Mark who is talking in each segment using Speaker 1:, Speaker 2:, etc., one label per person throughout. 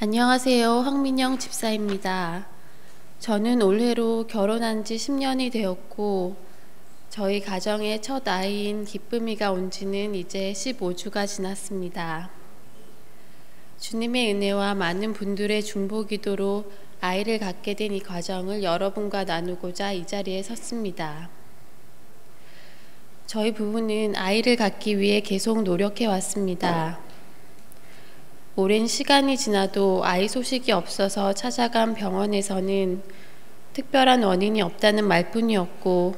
Speaker 1: 안녕하세요. 황민영 집사입니다. 저는 올해로 결혼한 지 10년이 되었고 저희 가정의 첫 아이인 기쁨이가 온 지는 이제 15주가 지났습니다. 주님의 은혜와 많은 분들의 중보기도로 아이를 갖게 된 이 과정을 여러분과 나누고자 이 자리에 섰습니다. 저희 부부는 아이를 갖기 위해 계속 노력해 왔습니다. 오랜 시간이 지나도 아이 소식이 없어서 찾아간 병원에서는 특별한 원인이 없다는 말뿐이었고,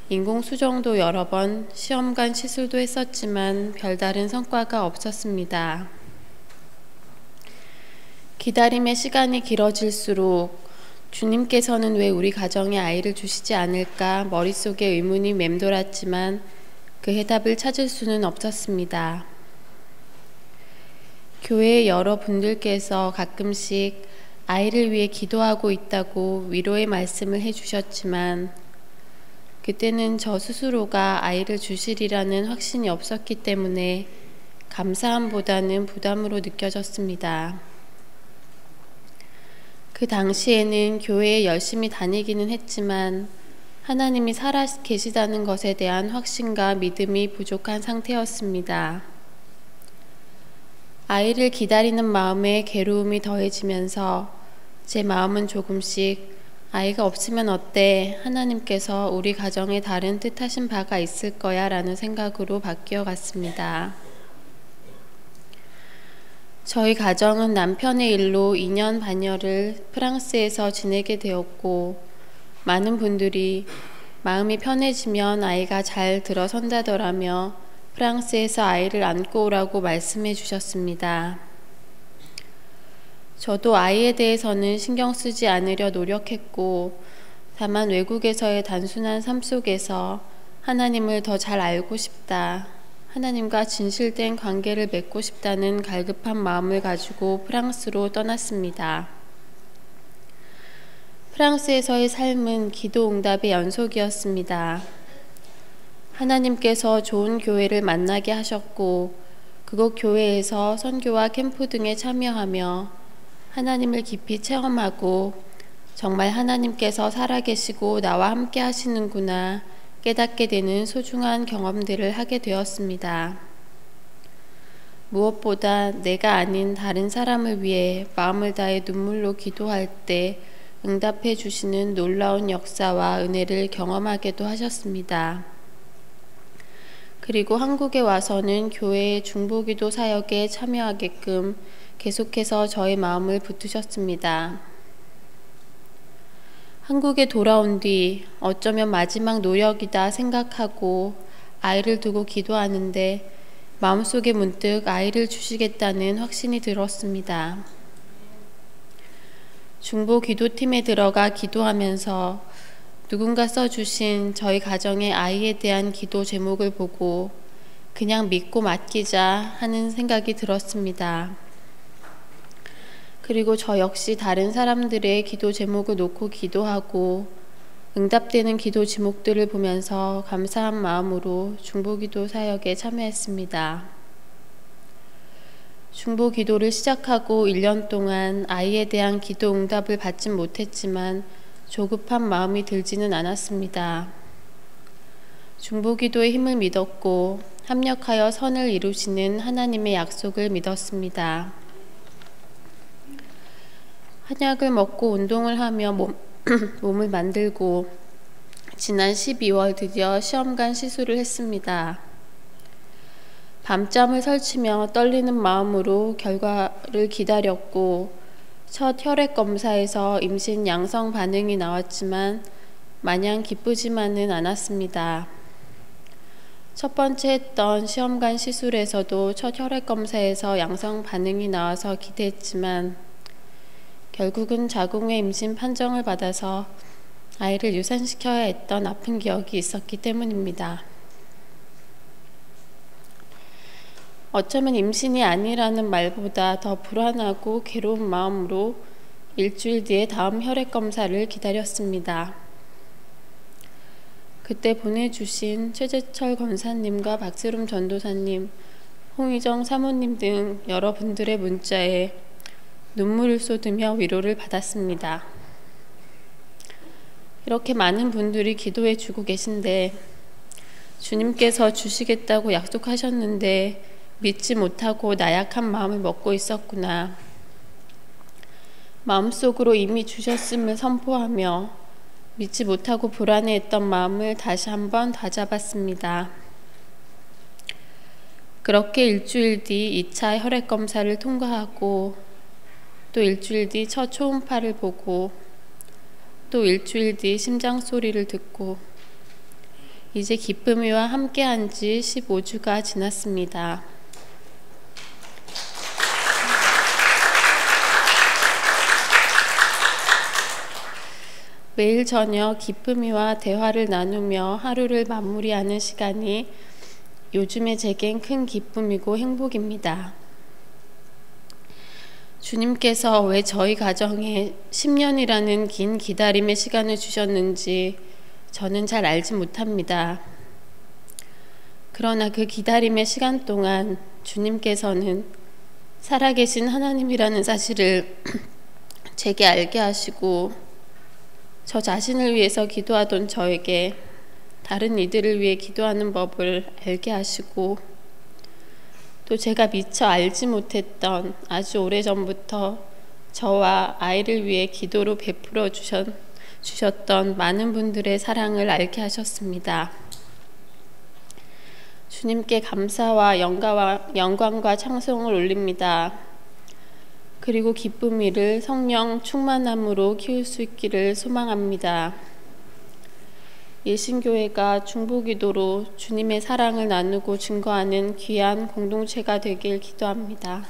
Speaker 1: 인공수정도 여러 번 시험관 시술도 했었지만 별다른 성과가 없었습니다. 기다림의 시간이 길어질수록 주님께서는 왜 우리 가정에 아이를 주시지 않을까 머릿속에 의문이 맴돌았지만 그 해답을 찾을 수는 없었습니다. 교회의 여러분들께서 가끔씩 아이를 위해 기도하고 있다고 위로의 말씀을 해주셨지만 그때는 저 스스로가 아이를 주시리라는 확신이 없었기 때문에 감사함보다는 부담으로 느껴졌습니다. 그 당시에는 교회에 열심히 다니기는 했지만 하나님이 살아 계시다는 것에 대한 확신과 믿음이 부족한 상태였습니다. 아이를 기다리는 마음에 괴로움이 더해지면서 제 마음은 조금씩 아이가 없으면 어때? 하나님께서 우리 가정에 다른 뜻하신 바가 있을 거야 라는 생각으로 바뀌어 갔습니다. 저희 가정은 남편의 일로 2년 반여를 프랑스에서 지내게 되었고 많은 분들이 마음이 편해지면 아이가 잘 들어선다더라며 프랑스에서 아이를 안고 오라고 말씀해 주셨습니다. 저도 아이에 대해서는 신경 쓰지 않으려 노력했고 다만 외국에서의 단순한 삶 속에서 하나님을 더 잘 알고 싶다, 하나님과 진실된 관계를 맺고 싶다는 갈급한 마음을 가지고 프랑스로 떠났습니다. 프랑스에서의 삶은 기도 응답의 연속이었습니다. 하나님께서 좋은 교회를 만나게 하셨고 그곳 교회에서 선교와 캠프 등에 참여하며 하나님을 깊이 체험하고 정말 하나님께서 살아계시고 나와 함께 하시는구나 깨닫게 되는 소중한 경험들을 하게 되었습니다. 무엇보다 내가 아닌 다른 사람을 위해 마음을 다해 눈물로 기도할 때 응답해 주시는 놀라운 역사와 은혜를 경험하게도 하셨습니다. 그리고 한국에 와서는 교회의 중보기도 사역에 참여하게끔 계속해서 저의 마음을 붙드셨습니다. 한국에 돌아온 뒤 어쩌면 마지막 노력이다 생각하고 아이를 두고 기도하는데 마음속에 문득 아이를 주시겠다는 확신이 들었습니다. 중보기도팀에 들어가 기도하면서 누군가 써주신 저희 가정의 아이에 대한 기도 제목을 보고 그냥 믿고 맡기자 하는 생각이 들었습니다. 그리고 저 역시 다른 사람들의 기도 제목을 놓고 기도하고 응답되는 기도 제목들을 보면서 감사한 마음으로 중보기도 사역에 참여했습니다. 중보기도를 시작하고 1년 동안 아이에 대한 기도 응답을 받진 못했지만 조급한 마음이 들지는 않았습니다. 중보기도의 힘을 믿었고 합력하여 선을 이루시는 하나님의 약속을 믿었습니다. 한약을 먹고 운동을 하며 몸을 만들고 지난 12월 드디어 시험관 시술을 했습니다. 밤잠을 설치며 떨리는 마음으로 결과를 기다렸고 첫 혈액 검사에서 임신 양성 반응이 나왔지만 마냥 기쁘지만은 않았습니다. 첫 번째 했던 시험관 시술에서도 첫 혈액 검사에서 양성 반응이 나와서 기대했지만 결국은 자궁의 임신 판정을 받아서 아이를 유산시켜야 했던 아픈 기억이 있었기 때문입니다. 어쩌면 임신이 아니라는 말보다 더 불안하고 괴로운 마음으로 일주일 뒤에 다음 혈액 검사를 기다렸습니다. 그때 보내주신 최재철 권사님과 박세롬 전도사님, 홍희정 사모님 등 여러분들의 문자에 눈물을 쏟으며 위로를 받았습니다. 이렇게 많은 분들이 기도해 주고 계신데 주님께서 주시겠다고 약속하셨는데 믿지 못하고 나약한 마음을 먹고 있었구나. 마음속으로 이미 주셨음을 선포하며 믿지 못하고 불안해했던 마음을 다시 한번 다잡았습니다. 그렇게 일주일 뒤 2차 혈액 검사를 통과하고 또 일주일 뒤 첫 초음파를 보고 또 일주일 뒤 심장 소리를 듣고 이제 기쁨이와 함께한 지 15주가 지났습니다. 매일 저녁 기쁨이와 대화를 나누며 하루를 마무리하는 시간이 요즘에 제겐 큰 기쁨이고 행복입니다. 주님께서 왜 저희 가정에 10년이라는 긴 기다림의 시간을 주셨는지 저는 잘 알지 못합니다. 그러나 그 기다림의 시간 동안 주님께서는 살아계신 하나님이라는 사실을 제게 알게 하시고 저 자신을 위해서 기도하던 저에게 다른 이들을 위해 기도하는 법을 알게 하시고 또 제가 미처 알지 못했던 아주 오래전부터 저와 아이를 위해 기도로 베풀어 주셨던 많은 분들의 사랑을 알게 하셨습니다. 주님께 감사와 영광과 찬송을 올립니다. 그리고 기쁨이를 성령 충만함으로 키울 수 있기를 소망합니다. 예신교회가 중보기도로 주님의 사랑을 나누고 증거하는 귀한 공동체가 되길 기도합니다.